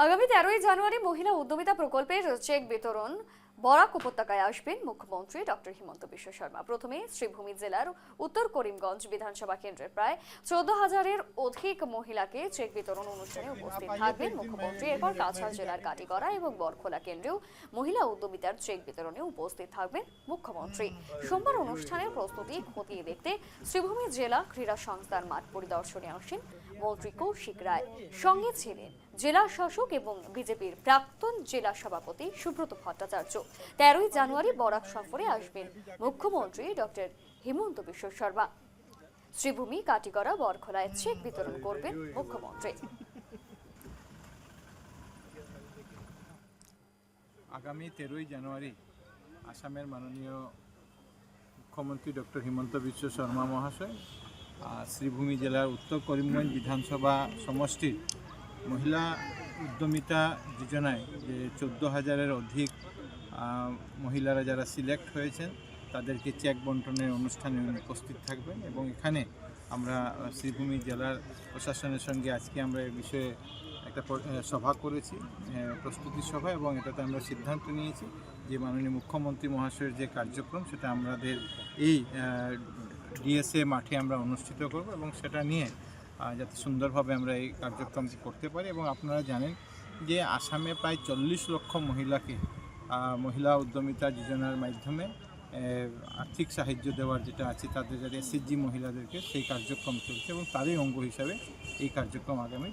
আগামী 13ই জানুয়ারি মহিলা উদ্যমিতা প্রকল্পের চেক বিতরণ বরাক উপত্যকায় আসবেন মুখ্যমন্ত্রী ডক্টর হিমন্ত বিশ্ব শর্মা। প্রথমে শ্রীভূমি জেলার উত্তর করিমগঞ্জ বিধানসভা কেন্দ্রের প্রায় 14,000-এর অধিক মহিলাকে চেক বিতরণ অনুষ্ঠানে উপস্থিত থাকবেন মুখ্যমন্ত্রী। এরপর কাছাড় জেলার কাটিগড়া এবং বরখোলা কেন্দ্রেও মহিলা উদ্যমিতার চেক বিতরণে উপস্থিত থাকবেন মুখ্যমন্ত্রী। সোমবার অনুষ্ঠানের প্রস্তুতি খতিয়ে দেখতে শ্রীভূমি জেলা ক্রীড়া সংস্থার মাঠ পরিদর্শনে আসেন মন্ত্রী কৌশিক রায়। সঙ্গে ছিলেন জেলা শাসক এবং বিজেপির প্রাক্তন জেলা সভাপতি সুব্রত ভট্টাচার্য। 13ই জানুয়ারি বরাক সফরে আসবেন মুখ্যমন্ত্রী ডক্টর হিমন্ত বিশ্ব শর্মা। শ্রীভূমি, কাটিগড়া, বরখোলায় চেক বিতরণ করবেন মুখ্যমন্ত্রী। আগামী 13ই জানুয়ারি আসামের মাননীয় মুখ্যমন্ত্রী ডক্টর হিমন্ত বিশ্ব শর্মা মহাশয় শ্রীভূমি জেলার উত্তর করিমগঞ্জ বিধানসভা সমষ্টির মহিলা উদ্যমিতা যোজনায় যে 14,000-এর অধিক মহিলারা যারা সিলেক্ট হয়েছেন তাদেরকে চেক বন্টনের অনুষ্ঠানে উপস্থিত থাকবেন। এবং এখানে আমরা শ্রীভূমি জেলার প্রশাসনের সঙ্গে আজকে আমরা এই বিষয়ে একটা সভা করেছি, প্রস্তুতি সভা, এবং এটাতে আমরা সিদ্ধান্ত নিয়েছি যে মাননীয় মুখ্যমন্ত্রী মহাশয়ের যে কার্যক্রম সেটা আমাদের এই ডিএসএ মাঠে আমরা অনুষ্ঠিত করব এবং সেটা নিয়ে যাতে সুন্দরভাবে আমরা এই কার্যক্রমটি করতে পারি। এবং আপনারা জানেন যে আসামে প্রায় 40 লক্ষ মহিলাকে মহিলা উদ্যমিতা যোজনার মাধ্যমে আর্থিক সাহায্য দেওয়ার যেটা আছে, তাদের যারা এসএইচজি মহিলাদেরকে সেই কার্যক্রম চলছে এবং তারই অঙ্গ হিসাবে এই কার্যক্রম আগামী